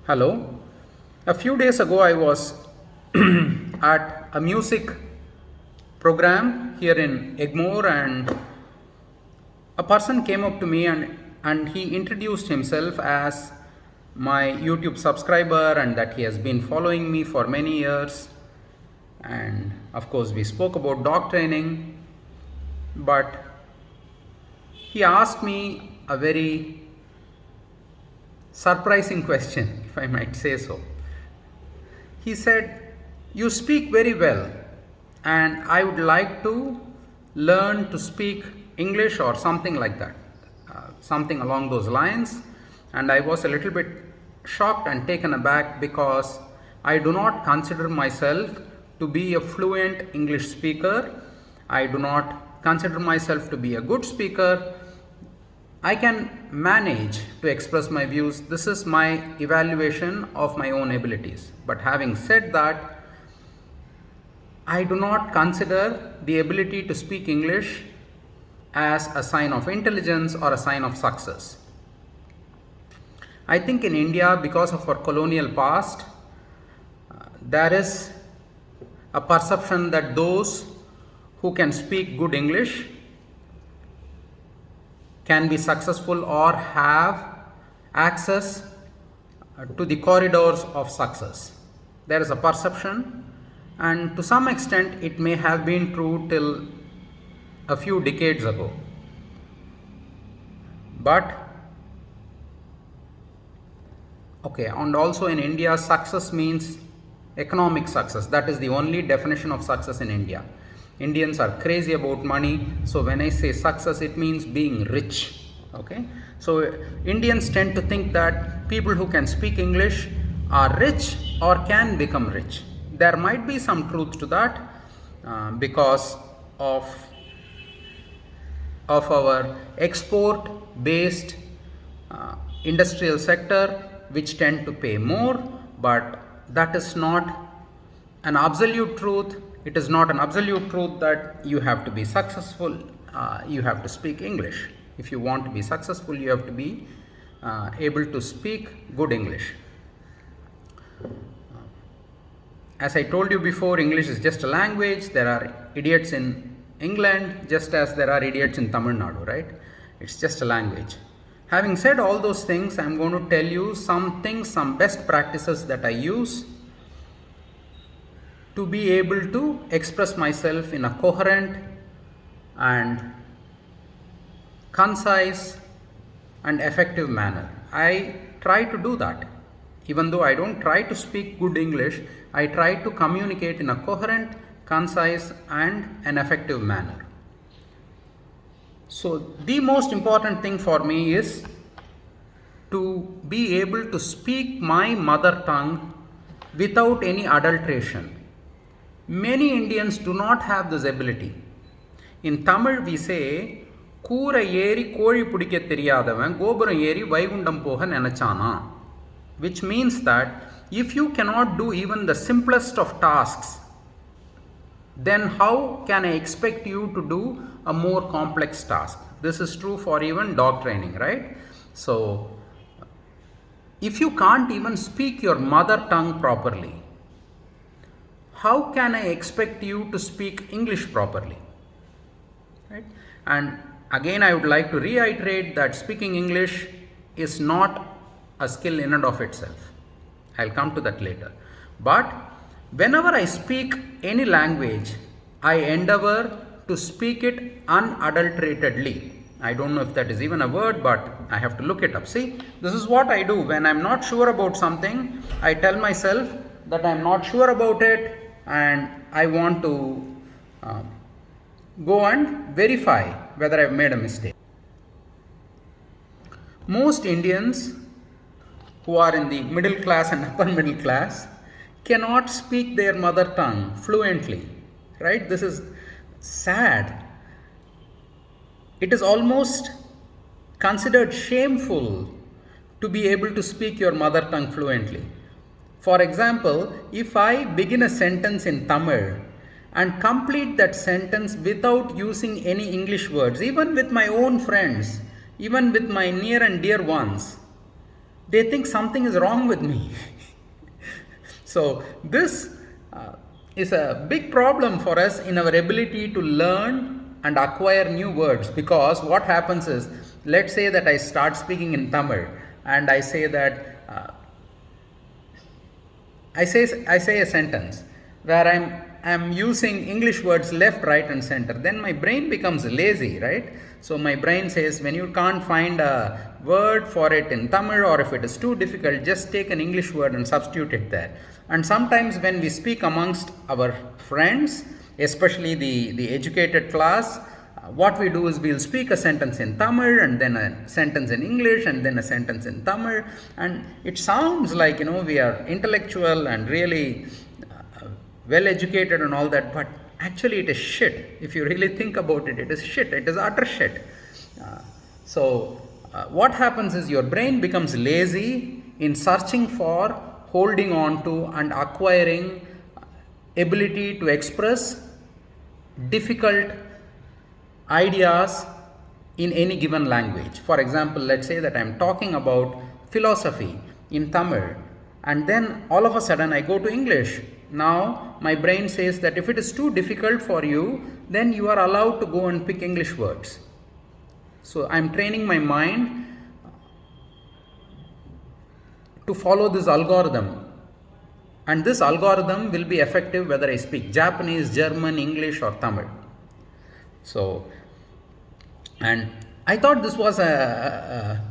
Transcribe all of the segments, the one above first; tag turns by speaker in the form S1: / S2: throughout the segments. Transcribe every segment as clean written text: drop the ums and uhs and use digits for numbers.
S1: Hello. A few days ago, I was at a music program here in Egmore, and a person came up to me and he introduced himself as my YouTube subscriber and that he has been following me for many years. And of course, we spoke about dog training, but he asked me a very surprising question, if I might say so. He said, "You speak very well, and I would like to learn to speak English," or something like that, something along those lines. And I was a little bit shocked and taken aback because I do not consider myself to be a fluent English speaker. I do not consider myself to be a good speaker. I can manage to express my views. This is my evaluation of my own abilities. But having said that, I do not consider the ability to speak English as a sign of intelligence or a sign of success. I think in India, because of our colonial past, there is a perception that those who can speak good English can be successful or have access to the corridors of success. There is a perception, and to some extent it may have been true till a few decades ago. But okay, and also in India, success means economic success. That is the only definition of success in India. Indians are crazy about money, so when I say success, it means being rich. Okay, so Indians tend to think that people who can speak English are rich or can become rich. There might be some truth to that because of our export based industrial sector, which tend to pay more, but that is not an absolute truth. It is not an absolute truth that you have to be successful, you have to speak English. If you want to be successful, you have to be able to speak good English. As I told you before, English is just a language. There are idiots in England just as there are idiots in Tamil Nadu, right? It's just a language. Having said all those things, I'm going to tell you some things, some best practices that I use to be able to express myself in a coherent and concise and effective manner. I try to do that. Even though I don't try to speak good English, I try to communicate in a coherent, concise and an effective manner. So the most important thing for me is to be able to speak my mother tongue without any adulteration. Many Indians do not have this ability. In Tamil we say, "Koorai eri koli pudikka theriyadavan gopuram eri vaikundam poga nenachana," which means that if you cannot do even the simplest of tasks, then how can I expect you to do a more complex task? This is true for even dog training, right? So if you can't even speak your mother tongue properly, how can I expect you to speak English properly? Right? And again, I would like to reiterate that speaking English is not a skill in and of itself. I'll come to that later. But whenever I speak any language, I endeavor to speak it unadulteratedly. I don't know if that is even a word, but I have to look it up. See, this is what I do. When I'm not sure about something, I tell myself that I'm not sure about it and I want to go and verify whether I've made a mistake. Most Indians who are in the middle class and upper middle class cannot speak their mother tongue fluently, right? This is sad. It is almost considered shameful to be able to speak your mother tongue fluently. For example, if I begin a sentence in Tamil and complete that sentence without using any English words, even with my own friends, even with my near and dear ones, they think something is wrong with me. So this is a big problem for us in our ability to learn and acquire new words, because what happens is, let's say that I start speaking in Tamil and I say that I say a sentence where I'm using English words left, right, and center. Then my brain becomes lazy, right? So my brain says, when you can't find a word for it in Tamil, or if it is too difficult, just take an English word and substitute it there. And sometimes when we speak amongst our friends, especially the educated class, what we do is we'll speak a sentence in Tamil and then a sentence in English and then a sentence in Tamil, and it sounds like, we are intellectual and really well educated and all that, but actually it is shit. If you really think about it, it is shit. It is utter shit. What happens is your brain becomes lazy in searching for, holding on to, and acquiring ability to express difficult ideas in any given language. For example, let's say that I'm talking about philosophy in Tamil, and then all of a sudden I go to English. Now my brain says that if it is too difficult for you, then you are allowed to go and pick English words. So I'm training my mind to follow this algorithm, and this algorithm will be effective whether I speak Japanese, German, English, or Tamil. So, and I thought this was a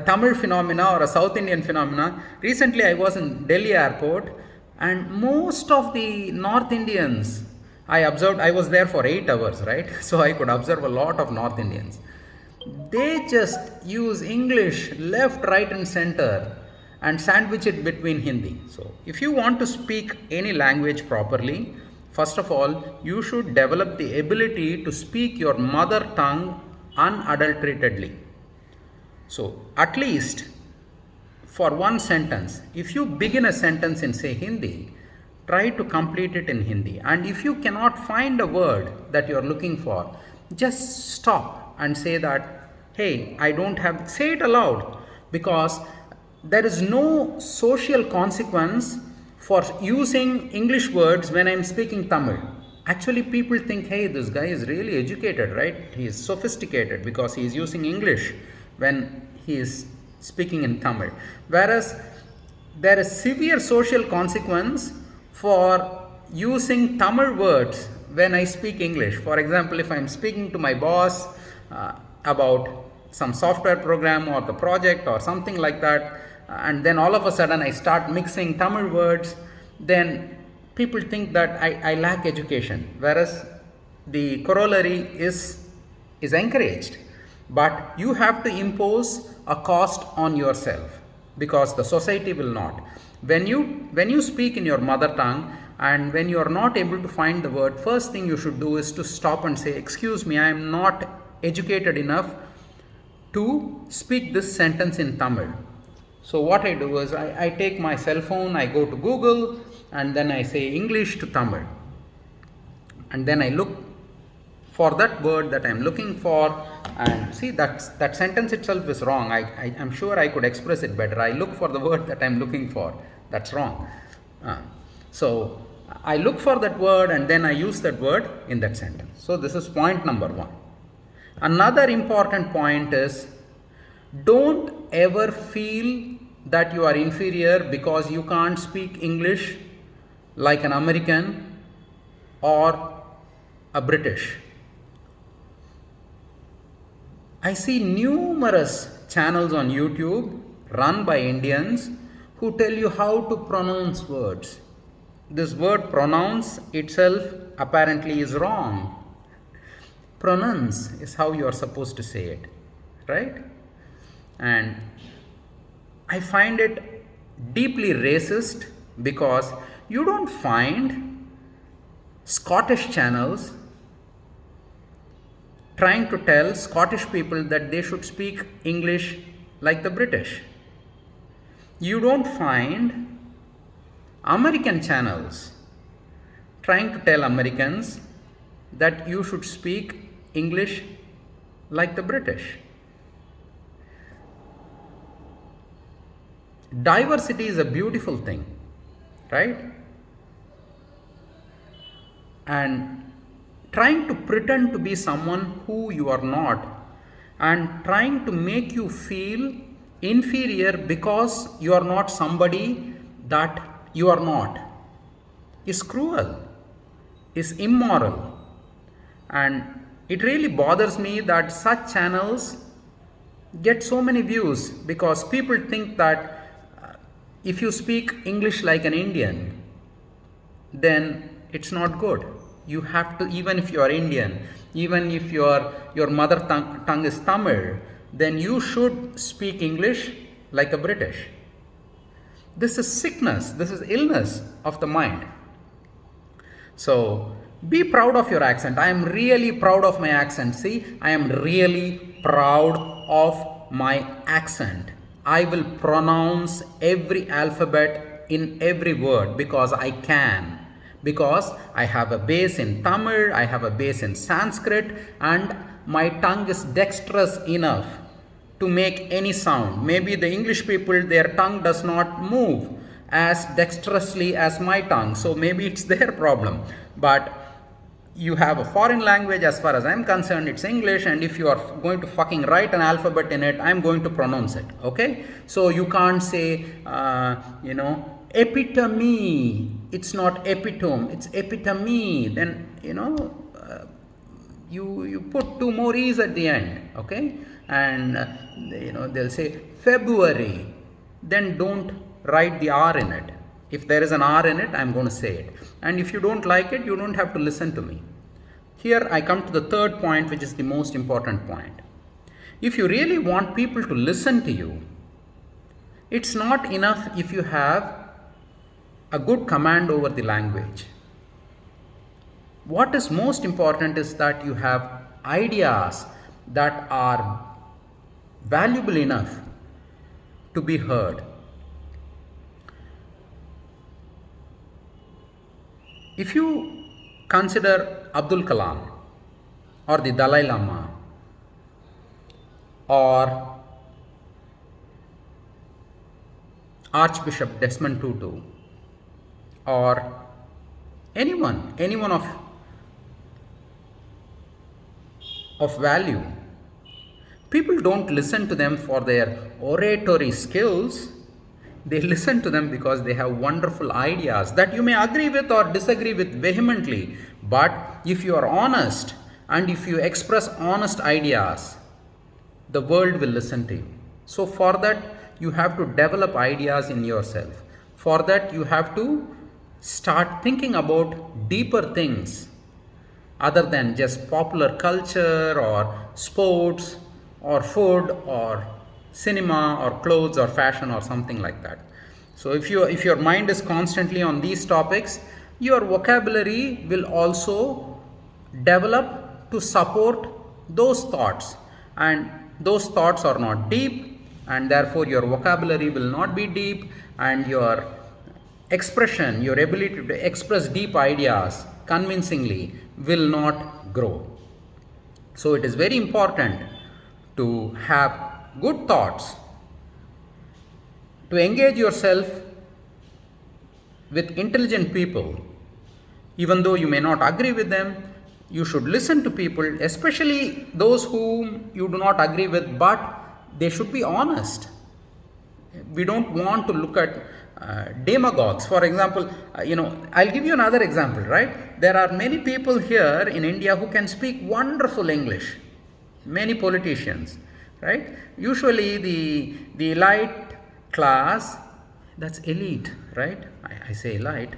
S1: Tamil phenomena or a South Indian phenomena. Recently I was in Delhi airport, and most of the North Indians I observed, I was there for 8 hours, right? So I could observe a lot of North Indians. They just use English left, right, and center and sandwich it between Hindi. So if you want to speak any language properly, first of all, you should develop the ability to speak your mother tongue unadulteratedly. So at least for one sentence, if you begin a sentence in, say, Hindi, try to complete it in Hindi. And if you cannot find a word that you are looking for, just stop and say that, hey, I don't have, say it aloud, because there is no social consequence for using English words when I'm speaking Tamil. Actually, people think, hey, this guy is really educated, right? He is sophisticated because he is using English when he is speaking in Tamil. Whereas there is severe social consequence for using Tamil words when I speak English. For example, if I'm speaking to my boss about some software program or the project or something like that, and then all of a sudden I start mixing Tamil words, then people think that I lack education, whereas the corollary is encouraged. But you have to impose a cost on yourself, because the society will not. When you speak in your mother tongue and when you are not able to find the word, first thing you should do is to stop and say, excuse me, I am not educated enough to speak this sentence in Tamil. So what I do is I take my cell phone, I go to Google, and then I say English to Tamil. And then I look for that word that I am looking for, and see that sentence itself is wrong. I'm sure I could express it better. I look for the word that I'm looking for. That's wrong. So I look for that word and then I use that word in that sentence. So this is point number 1. Another important point is, don't ever feel that you are inferior because you can't speak English like an American or a British. I see numerous channels on YouTube run by Indians who tell you how to pronounce words. This word pronounce itself apparently is wrong. Pronounce is how you are supposed to say it, right? And I find it deeply racist, because you don't find Scottish channels trying to tell Scottish people that they should speak English like the British. You don't find American channels trying to tell Americans that you should speak English like the British. Diversity is a beautiful thing, right? And trying to pretend to be someone who you are not, and trying to make you feel inferior because you are not somebody that you are not, is cruel, is immoral. And it really bothers me that such channels get so many views because people think that if you speak English like an Indian, then it's not good. You have to, even if you are Indian, even if your mother tongue is Tamil, then you should speak English like a British. This is sickness, this is illness of the mind. So be proud of your accent. I am really proud of my accent. See, I am really proud of my accent. I will pronounce every alphabet in every word because I can. Because I have a base in Tamil, I have a base in Sanskrit, and my tongue is dexterous enough to make any sound. Maybe the English people, their tongue does not move as dexterously as my tongue, so maybe it's their problem. But you have a foreign language, as far as I'm concerned, it's English, and if you are going to fucking write an alphabet in it, I'm going to pronounce it, okay? So you can't say, epitome. It's not epitome, it's epitome. Then, you put two more e's at the end, okay? And, they'll say February. Then don't write the R in it. If there is an R in it, I'm going to say it. And if you don't like it, you don't have to listen to me. Here I come to the third point, which is the most important point. If you really want people to listen to you, it's not enough if you have a good command over the language. What is most important is that you have ideas that are valuable enough to be heard. If you consider Abdul Kalam or the Dalai Lama or Archbishop Desmond Tutu or anyone of value, people don't listen to them for their oratory skills. They listen to them because they have wonderful ideas that you may agree with or disagree with vehemently. But if you are honest and if you express honest ideas, the world will listen to you. So for that, you have to develop ideas in yourself. For that, you have to start thinking about deeper things other than just popular culture or sports or food or cinema or clothes or fashion or something like that. So if your mind is constantly on these topics, your vocabulary will also develop to support those thoughts, and those thoughts are not deep, and therefore your vocabulary will not be deep, and your expression, your ability to express deep ideas convincingly will not grow. So it is very important to have good thoughts, to engage yourself with intelligent people. Even though you may not agree with them, you should listen to people, especially those whom you do not agree with, but they should be honest. We don't want to look at demagogues. For example, I'll give you another example, right? There are many people here in India who can speak wonderful English, many politicians, right? Usually the elite class, that's elite, right? I say elite.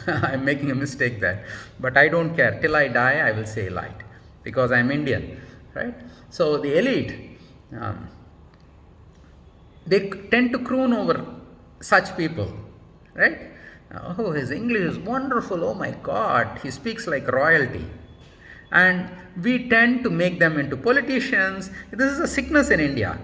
S1: I'm making a mistake there, but I don't care. Till I die, I will say elite because I'm Indian, right? So the elite, they tend to croon over such people, right? Oh, his English is wonderful. Oh my God, he speaks like royalty. And we tend to make them into politicians. This is a sickness in India,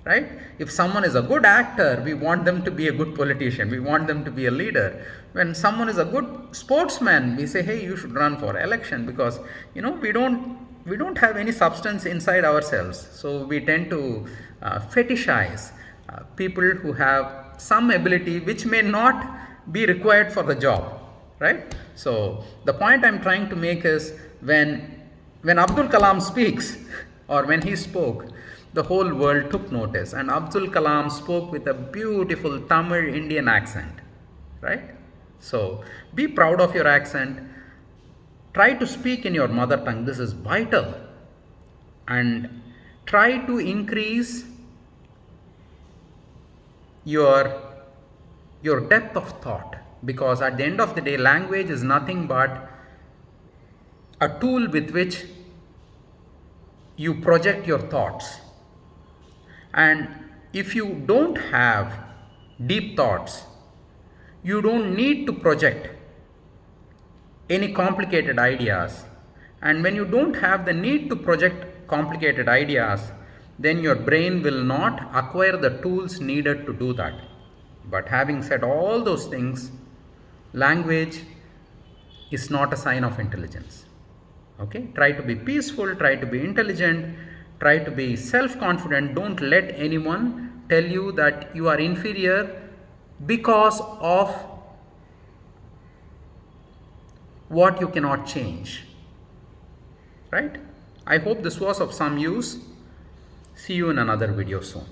S1: right? If someone is a good actor, we want them to be a good politician. We want them to be a leader. When someone is a good sportsman, we say, hey, you should run for election, because we don't have any substance inside ourselves. So we tend to fetishize people who have some ability which may not be required for the job, right? So the point I'm trying to make is when Abdul Kalam speaks or when he spoke, the whole world took notice, and Abdul Kalam spoke with a beautiful Tamil Indian accent, right? So be proud of your accent. Try to speak in your mother tongue. This is vital. And try to increase your depth of thought, because at the end of the day, language is nothing but a tool with which you project your thoughts. And if you don't have deep thoughts, you don't need to project any complicated ideas. And when you don't have the need to project complicated ideas, then your brain will not acquire the tools needed to do that. But having said all those things, language is not a sign of intelligence. Okay? Try to be peaceful, try to be intelligent, try to be self-confident. Don't let anyone tell you that you are inferior because of what you cannot change. Right? I hope this was of some use. See you in another video soon.